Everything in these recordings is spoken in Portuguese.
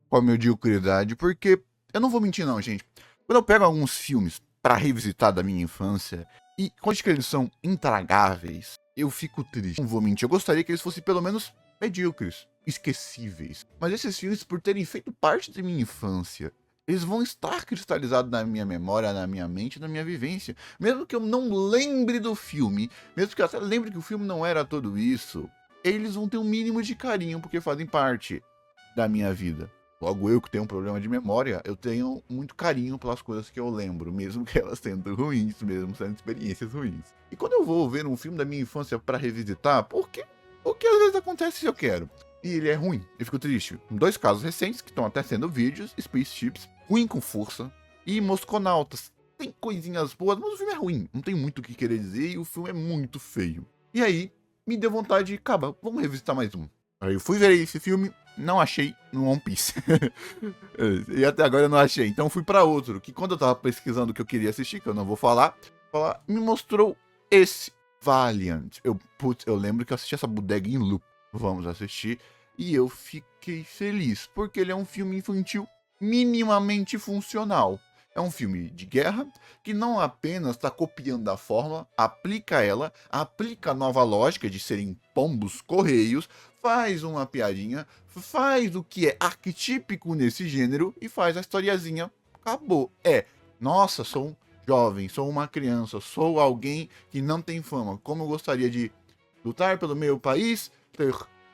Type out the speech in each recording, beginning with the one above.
com a mediocridade, porque eu não vou mentir não, gente. Quando eu pego alguns filmes pra revisitar da minha infância, e quando que eles são intragáveis, eu fico triste. Não vou mentir, eu gostaria que eles fossem pelo menos medíocres, esquecíveis. Mas esses filmes, por terem feito parte da minha infância, eles vão estar cristalizados na minha memória, na minha mente, na minha vivência. Mesmo que eu não lembre do filme, mesmo que eu até lembre que o filme não era tudo isso, eles vão ter um mínimo de carinho porque fazem parte da minha vida. Logo, eu que tenho um problema de memória, eu tenho muito carinho pelas coisas que eu lembro, mesmo que elas sendo ruins, mesmo sendo experiências ruins. E quando eu vou ver um filme da minha infância pra revisitar, porque às vezes acontece se eu quero. E ele é ruim, eu fico triste. Dois casos recentes, que estão até sendo vídeos, Spaceships, ruim com força, e Mosconautas. Tem coisinhas boas, mas o filme é ruim, não tem muito o que querer dizer, e o filme é muito feio. E aí, me deu vontade de, acaba, vamos revisitar mais um. Aí eu fui ver esse filme, não achei no One Piece. E até agora eu não achei. Então fui pra outro, que quando eu tava pesquisando o que eu queria assistir, que eu não vou falar, me mostrou esse Valiant. Eu lembro que eu assisti essa bodega em loop. Vamos assistir. E eu fiquei feliz, porque ele é um filme infantil minimamente funcional. É um filme de guerra que não apenas está copiando a fórmula, aplica ela, aplica a nova lógica de serem pombos correios, faz uma piadinha, faz o que é arquetípico nesse gênero e faz a historiazinha. Acabou. Nossa, sou um jovem, sou uma criança, sou alguém que não tem fama. Como eu gostaria de lutar pelo meu país,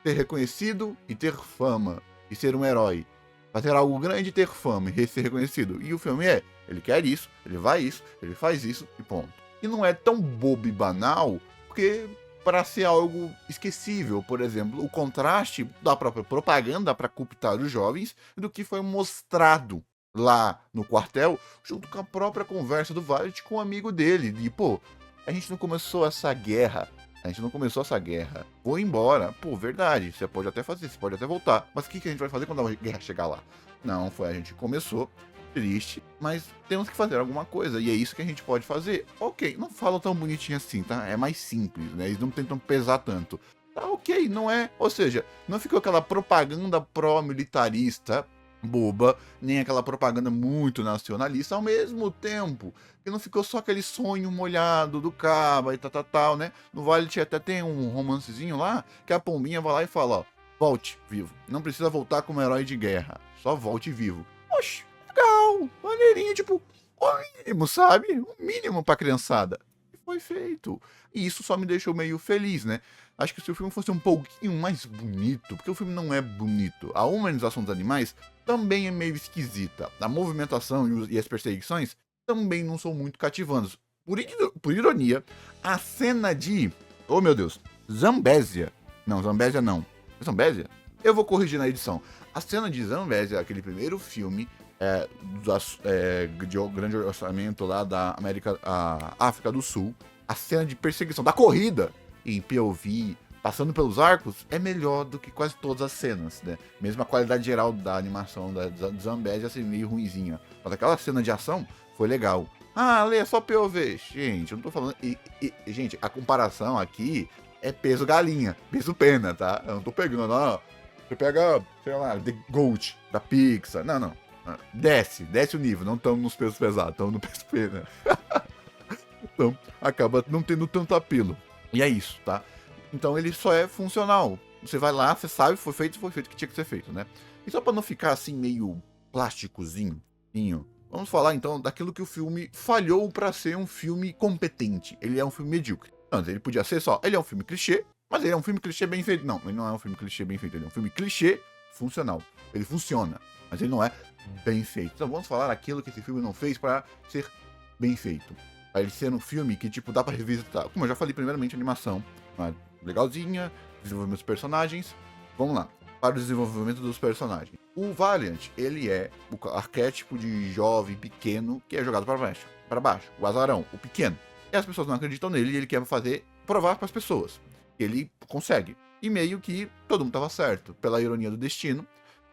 ter reconhecido e ter fama, e ser um herói. Fazer algo grande e ter fama e ser reconhecido. E o filme ele quer isso, ele vai isso, ele faz isso e ponto. E não é tão bobo e banal, porque para ser algo esquecível, por exemplo, o contraste da própria propaganda para cooptar os jovens do que foi mostrado lá no quartel, junto com a própria conversa do Valiant com um amigo dele. E, pô, a gente não começou essa guerra. A gente não começou essa guerra. Vou embora. Pô, verdade. Você pode até fazer, você pode até voltar. Mas o que a gente vai fazer quando a guerra chegar lá? Não, foi a gente começou. Triste, mas temos que fazer alguma coisa. E é isso que a gente pode fazer. Ok, não falam tão bonitinho assim, tá? É mais simples, né? Eles não tentam pesar tanto. Tá ok, não é. Ou seja, não ficou aquela propaganda pró-militarista boba, nem aquela propaganda muito nacionalista ao mesmo tempo. Que não ficou só aquele sonho molhado do Caba e tal, né? No Vale até tem um romancezinho lá, que a Pombinha vai lá e fala, ó, volte vivo. Não precisa voltar como herói de guerra, só volte vivo. Oxe, legal, maneirinho, tipo, o mínimo, sabe? O mínimo pra criançada. E foi feito. E isso só me deixou meio feliz, né? Acho que se o filme fosse um pouquinho mais bonito, porque o filme não é bonito, a humanização dos animais também é meio esquisita. A movimentação e as perseguições também não são muito cativantes. Por ironia, a cena de. Oh meu Deus! Zambésia. Não, Zambésia não. É Zambésia? Eu vou corrigir na edição. A cena de Zambésia, aquele primeiro filme de grande orçamento lá da África do Sul, a cena de perseguição, da corrida em POV, passando pelos arcos, é melhor do que quase todas as cenas, né? Mesmo a qualidade geral da animação da Zambésia ser meio ruinzinha. Mas aquela cena de ação foi legal. Ah, Lê, é só POV. Gente, eu não tô falando. Gente, a comparação aqui é peso galinha, peso pena, tá? Eu não tô pegando, não. Você pega, sei lá, The Goat da Pixar. Não, não. Desce o nível. Não estamos nos pesos pesados, estamos no peso pena. Então, acaba não tendo tanto apelo. E é isso, tá? Então ele só é funcional. Você vai lá, você sabe, foi feito o que tinha que ser feito, né? E só pra não ficar assim meio plásticozinho, vamos falar então daquilo que o filme falhou pra ser um filme competente. Ele é um filme medíocre. Antes, ele podia ser só, ele é um filme clichê, mas ele é um filme clichê bem feito. Não, ele não é um filme clichê bem feito, ele é um filme clichê funcional. Ele funciona, mas ele não é bem feito. Então vamos falar aquilo que esse filme não fez pra ser bem feito. Pra ele ser um filme que, tipo, dá pra revisitar. Como eu já falei, primeiramente, animação. Legalzinha, desenvolvimento dos personagens. Vamos lá, para o desenvolvimento dos personagens. O Valiant, ele é o arquétipo de jovem pequeno que é jogado para baixo, o azarão, o pequeno. E as pessoas não acreditam nele e ele quer provar para as pessoas que ele consegue. E meio que todo mundo tava certo, pela ironia do destino.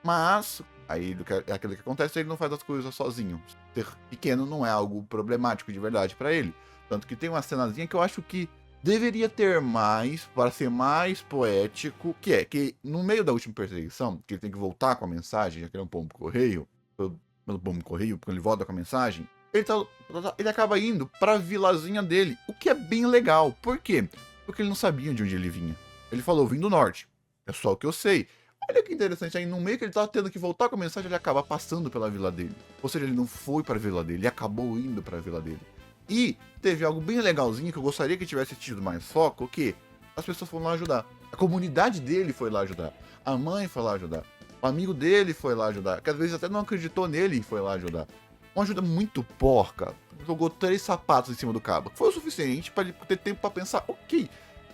Mas, aí aquilo que acontece, ele não faz as coisas sozinho. Ser pequeno não é algo problemático de verdade para ele. Tanto que tem uma cenazinha que eu acho que Deveria ter mais, para ser mais poético, que é que no meio da última perseguição, que ele tem que voltar com a mensagem, já que ele é um pombo-correio, pelo pombo-correio, porque ele volta com a mensagem, ele acaba indo pra vilazinha dele, o que é bem legal. Por quê? Porque ele não sabia de onde ele vinha. Ele falou, vim do norte. É só o que eu sei. Olha que interessante, aí no meio que ele tava tendo que voltar com a mensagem, ele acaba passando pela vila dele. Ou seja, ele não foi pra vila dele, ele acabou indo pra vila dele. E teve algo bem legalzinho que eu gostaria que tivesse tido mais foco, que as pessoas foram lá ajudar. A comunidade dele foi lá ajudar. A mãe foi lá ajudar. O amigo dele foi lá ajudar. Que às vezes até não acreditou nele e foi lá ajudar. Uma ajuda muito porca. Jogou 3 sapatos em cima do cabo. Foi o suficiente para ele ter tempo para pensar, ok.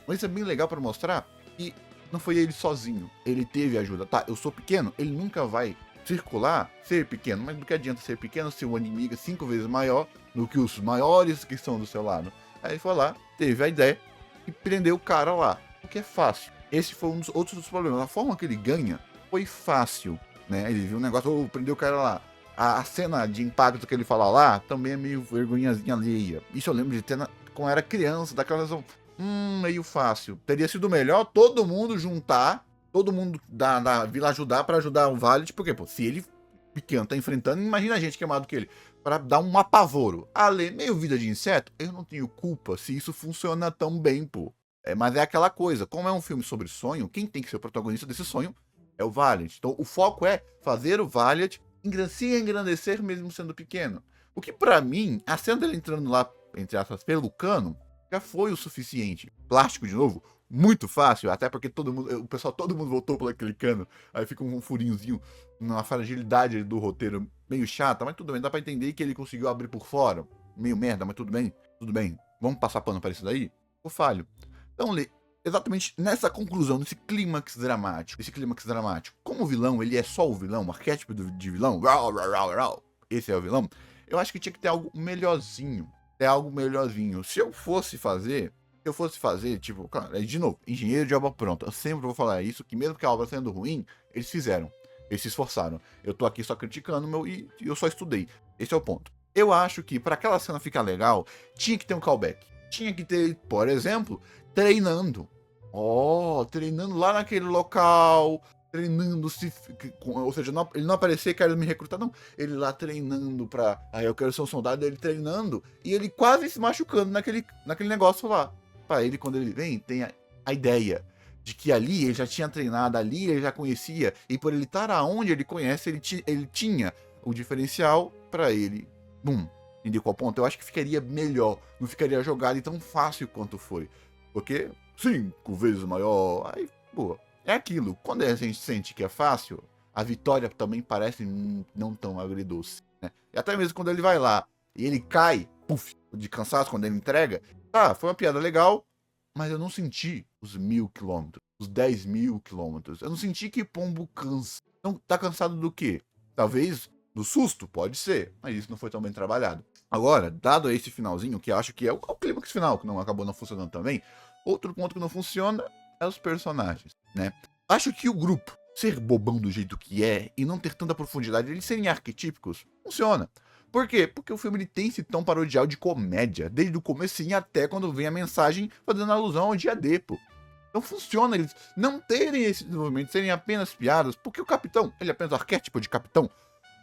Mas isso é bem legal para mostrar que não foi ele sozinho. Ele teve ajuda. Tá, eu sou pequeno, ele nunca vai circular, ser pequeno. Mas do que adianta ser pequeno se o inimigo é 5 vezes maior do que os maiores que estão do seu lado? Aí ele foi lá, teve a ideia e prendeu o cara lá. O que é fácil. Esse foi um dos outros dos problemas. A forma que ele ganha foi fácil, né? Ele viu um negócio, prendeu o cara lá. A cena de impacto que ele fala lá também é meio vergonhazinha alheia. Isso eu lembro de ter quando era criança, daquela razão. Meio fácil. Teria sido melhor todo mundo juntar, todo mundo da vila ajudar pra ajudar o Valiant, porque, pô, se ele pequeno tá enfrentando, imagina a gente que é maior do que ele, pra dar um apavoro. Ale, meio vida de inseto, eu não tenho culpa se isso funciona tão bem, pô. Mas é aquela coisa, como é um filme sobre sonho, quem tem que ser o protagonista desse sonho é o Valiant. Então o foco é fazer o Valiant se engrandecer mesmo sendo pequeno. O que pra mim, a cena dele entrando lá, entre aspas, pelo cano, já foi o suficiente. Plástico de novo, muito fácil, até porque todo mundo voltou por aquele cano, aí fica um furinhozinho, uma fragilidade do roteiro meio chata, mas tudo bem, dá pra entender que ele conseguiu abrir por fora. Meio merda, mas tudo bem, tudo bem. Vamos passar pano pra isso daí? Ficou falho. Então, exatamente nessa conclusão, nesse clímax dramático, como o vilão, ele é só o vilão, o arquétipo de vilão, esse é o vilão, eu acho que tinha que ter algo melhorzinho. Se eu fosse fazer, tipo, claro, de novo, engenheiro de obra pronta, eu sempre vou falar isso, que mesmo que a obra sendo ruim, eles fizeram, eles se esforçaram. Eu tô aqui só criticando e eu só estudei. Esse é o ponto. Eu acho que para aquela cena ficar legal, tinha que ter um callback. Tinha que ter, por exemplo, treinando. Treinando lá naquele local, treinando, ou seja, ele não aparecer querendo me recrutar, não. Ele lá treinando pra. Aí eu quero ser um soldado, ele treinando, e ele quase se machucando naquele negócio lá. Pra ele, quando ele vem, tem a ideia de que ali ele já tinha treinado, ali ele já conhecia, e por ele estar aonde ele conhece, ele tinha o diferencial pra ele. Bum. Entendeu qual ponto? Eu acho que ficaria melhor, não ficaria jogado e tão fácil quanto foi. Porque 5 vezes maior, aí, pô, é aquilo. Quando a gente sente que é fácil, a vitória também parece não tão agridoce, né? E até mesmo quando ele vai lá e ele cai, puf, de cansaço quando ele entrega, tá, foi uma piada legal, mas eu não senti os 1.000 quilômetros, os 10.000 quilômetros. Eu não senti que pombo cansa. Então, tá cansado do quê? Talvez do susto, pode ser, mas isso não foi tão bem trabalhado. Agora, dado esse finalzinho, que eu acho que é o clímax final, que não acabou não funcionando também, outro ponto que não funciona é os personagens, né? Acho que o grupo ser bobão do jeito que é e não ter tanta profundidade, eles serem arquetípicos, funciona. Por quê? Porque o filme ele tem esse tom parodial de comédia, desde o comecinho até quando vem a mensagem fazendo alusão ao dia D, pô. Então funciona eles não terem esse desenvolvimento, serem apenas piadas, porque o capitão, ele é apenas o arquétipo de capitão.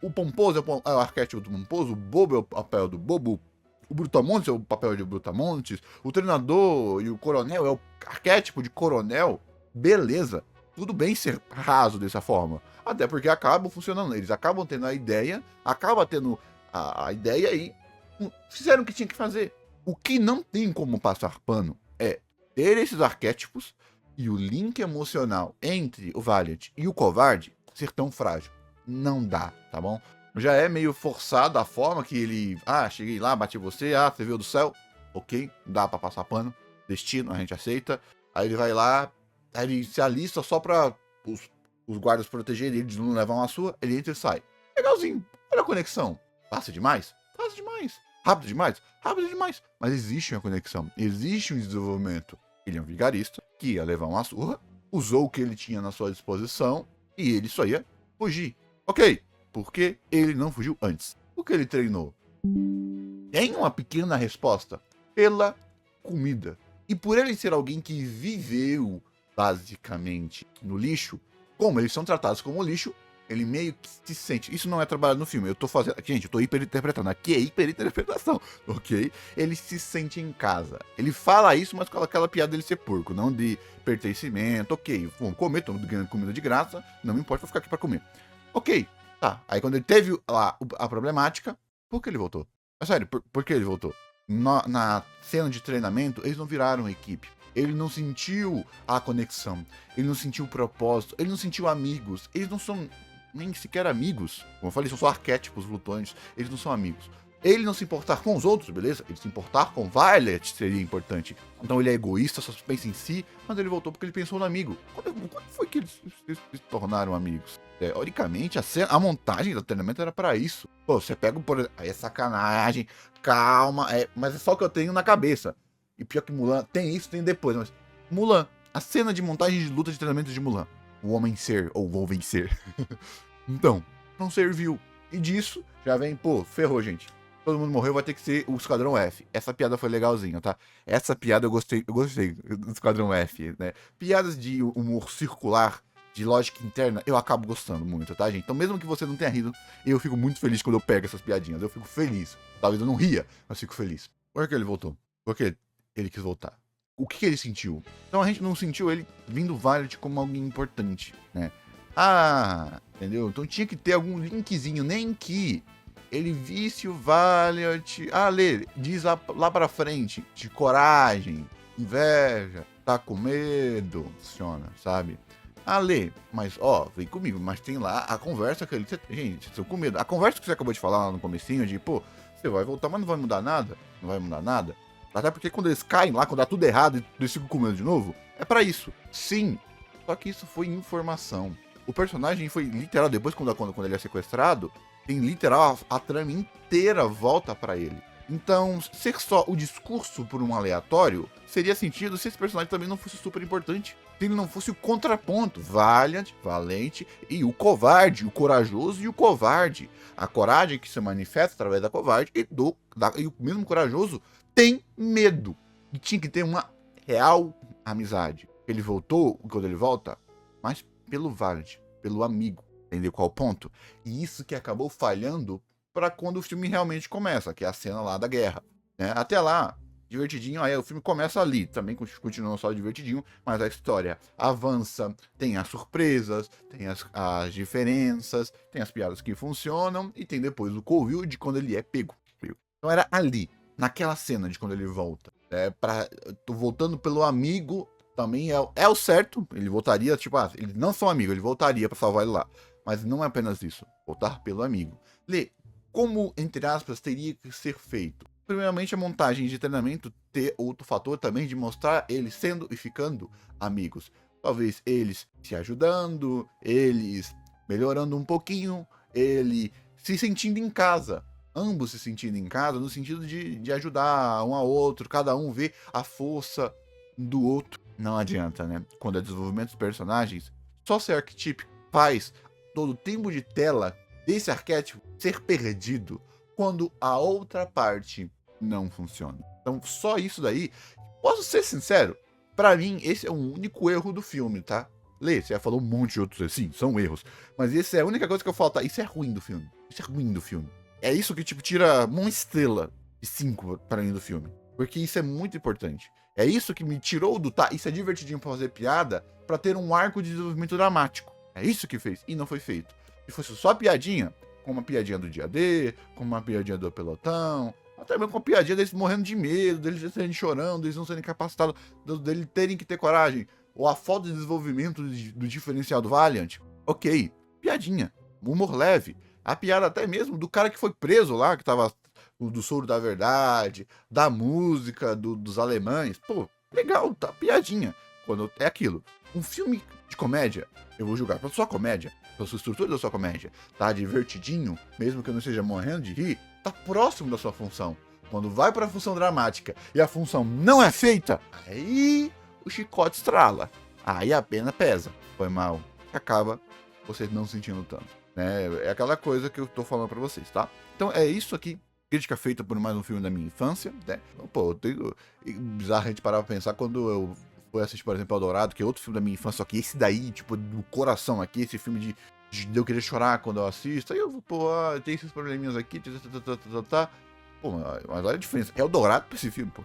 O pomposo é o arquétipo do pomposo, o bobo é o papel do bobo, o brutamontes é o papel de brutamontes, o treinador e o coronel é o arquétipo de coronel. Beleza, tudo bem ser raso dessa forma, até porque acabam funcionando, eles acabam tendo a ideia, a ideia e fizeram o que tinha que fazer. O que não tem como passar pano é ter esses arquétipos e o link emocional entre o Valiant e o covarde ser tão frágil. Não dá, tá bom? Já é meio forçado a forma que ele... cheguei lá, bati você, você veio do céu. Ok, dá pra passar pano. Destino, a gente aceita. Aí ele vai lá, aí ele se alista só pra os guardas protegerem ele de não levar uma sua. Ele entra e sai. Legalzinho. Olha a conexão. Passa demais? Passa demais. Rápido demais? Rápido demais. Mas existe uma conexão. Existe um desenvolvimento. Ele é um vigarista que ia levar uma surra, usou o que ele tinha na sua disposição e ele só ia fugir. Ok, porque ele não fugiu antes? O que ele treinou? Tem uma pequena resposta. Pela comida. E por ele ser alguém que viveu, basicamente, no lixo, como eles são tratados como lixo, ele meio que se sente. Isso não é trabalhado no filme. Eu tô fazendo. Gente, eu tô hiperinterpretando. Aqui é hiperinterpretação, ok? Ele se sente em casa. Ele fala isso, mas com aquela piada dele ser porco, não de pertencimento. Ok, vamos comer, tô ganhando comida de graça. Não me importa, vou ficar aqui pra comer. Ok, tá. Aí quando ele teve lá a problemática, por que ele voltou? É sério, por que ele voltou? Na cena de treinamento, eles não viraram equipe. Ele não sentiu a conexão. Ele não sentiu o propósito. Ele não sentiu amigos. Eles não são nem sequer amigos. Como eu falei, são só arquétipos flutuantes. Eles não são amigos. Ele não se importar com os outros, beleza? Ele se importar com Violet seria importante. Então ele é egoísta, só pensa em si, mas ele voltou porque ele pensou no amigo. Quando foi que eles se tornaram amigos? Teoricamente, a montagem do treinamento era pra isso. Pô, você pega, por exemplo, aí é sacanagem, calma, mas é só o que eu tenho na cabeça. E pior que Mulan, tem isso, tem depois, mas Mulan, a cena de montagem de luta de treinamento de Mulan. O homem ser, ou vou vencer. Então, não serviu. E disso, já vem, pô, ferrou, gente. Todo mundo morreu, vai ter que ser o Esquadrão F. Essa piada foi legalzinha, tá? Essa piada eu gostei do Esquadrão F, né? Piadas de humor circular, de lógica interna, eu acabo gostando muito, tá, gente? Então, mesmo que você não tenha rido, eu fico muito feliz quando eu pego essas piadinhas. Eu fico feliz. Talvez eu não ria, mas fico feliz. Por que ele voltou? Por que ele quis voltar? O que ele sentiu? Então a gente não sentiu ele vindo Violet como alguém importante, né? Ah, entendeu? Então tinha que ter algum linkzinho, nem que ele visse o Valiant. Ah, Lê, diz lá pra frente, de coragem, inveja, tá com medo, funciona, sabe? Ah, Lê, mas ó, vem comigo, mas tem lá a conversa que ele. Gente, tô com medo. A conversa que você acabou de falar lá no comecinho, de pô, você vai voltar, mas não vai mudar nada? Não vai mudar nada? Até porque quando eles caem lá, quando dá tudo errado e eles ficam com medo de novo, é pra isso. Sim. Só que isso foi informação. O personagem foi literal, depois quando ele é sequestrado, tem literal a trama inteira volta pra ele. Então, ser só o discurso por um aleatório seria sentido se esse personagem também não fosse super importante. Se ele não fosse o contraponto, Valiant, valente, e o covarde, o corajoso e o covarde. A coragem que se manifesta através da covarde e o mesmo corajoso tem medo. E tinha que ter uma real amizade. Ele voltou, quando ele volta, mas pelo Valiant, pelo amigo. Entendeu qual o ponto? E isso que acabou falhando para quando o filme realmente começa, que é a cena lá da guerra. Né? Até lá, divertidinho, aí o filme começa ali, também continua só divertidinho, mas a história avança, tem as surpresas, tem as diferenças, tem as piadas que funcionam, e tem depois o covil de quando ele é pego. Então era ali, naquela cena de quando ele volta. Tô voltando pelo amigo, também é o certo, ele voltaria, tipo, eles não são amigos, ele voltaria para salvar ele lá. Mas não é apenas isso, voltar pelo amigo. Lê, como, entre aspas, teria que ser feito? Primeiramente, a montagem de treinamento ter outro fator também de mostrar eles sendo e ficando amigos. Talvez eles se ajudando, eles melhorando um pouquinho, ele se sentindo em casa. Ambos se sentindo em casa, no sentido de ajudar um ao outro, cada um ver a força do outro. Não adianta, né? Quando é desenvolvimento dos personagens, só ser arquetípico faz todo o tempo de tela desse arquétipo ser perdido quando a outra parte não funciona. Então, só isso daí, posso ser sincero, pra mim, esse é o único erro do filme, tá? Lê, você já falou um monte de outros, sim, são erros. Mas esse é a única coisa que eu falo, tá? Isso é ruim do filme. Isso é ruim do filme. É isso que, tipo, tira uma estrela de 5 pra mim do filme. Porque isso é muito importante. É isso que me tirou do tá, isso é divertidinho pra fazer piada, pra ter um arco de desenvolvimento dramático. É isso que fez, e não foi feito. Se fosse só piadinha, como uma piadinha do dia D, como uma piadinha do pelotão, até mesmo com a piadinha deles morrendo de medo, deles serem chorando, deles não serem capacitados, deles terem que ter coragem, ou a falta de desenvolvimento do diferencial do Valiant, ok, piadinha, humor leve, a piada até mesmo do cara que foi preso lá, que tava do soro da verdade, da música, dos alemães, pô, legal, tá, piadinha, quando é aquilo, um filme de comédia, eu vou julgar pela sua comédia, pela sua estrutura da sua comédia, tá divertidinho, mesmo que eu não esteja morrendo de rir, tá próximo da sua função. Quando vai pra função dramática e a função não é feita, aí o chicote estrala. Aí a pena pesa. Foi mal. Acaba você não sentindo tanto. Né? É aquela coisa que eu tô falando pra vocês, tá? Então é isso aqui crítica feita por mais um filme da minha infância, né? Então, pô, eu tenho... Bizarro a gente parar pra pensar quando eu fui assistir, por exemplo, Eldorado, que é outro filme da minha infância, só que esse daí, tipo, do coração aqui, esse filme de eu querer chorar quando eu assisto, aí eu vou, pô, tem esses probleminhas aqui, tá. Pô, mas olha a diferença. Eldorado pra esse filme, pô.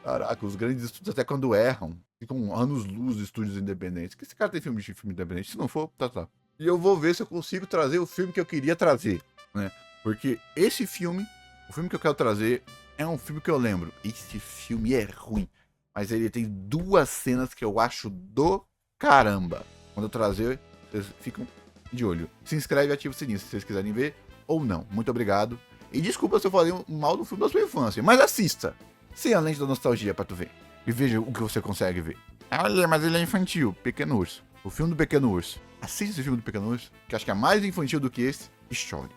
Caraca, os grandes estúdios, até quando erram, ficam anos-luz de estúdios independentes. Que esse cara tem filme independente? Se não for, tá. E eu vou ver se eu consigo trazer o filme que eu queria trazer, né? Porque esse filme, o filme que eu quero trazer, é um filme que eu lembro. Esse filme é ruim, mas ele tem 2 cenas que eu acho do caramba. Quando eu trazer, vocês ficam de olho. Se inscreve e ativa o sininho se vocês quiserem ver ou não. Muito obrigado. E desculpa se eu falei mal do filme da sua infância, mas assista. Sem a lente da nostalgia pra tu ver. E veja o que você consegue ver. Olha, mas ele é infantil. Pequeno Urso. O filme do Pequeno Urso. Assista esse filme do Pequeno Urso, que acho que é mais infantil do que esse, e chore.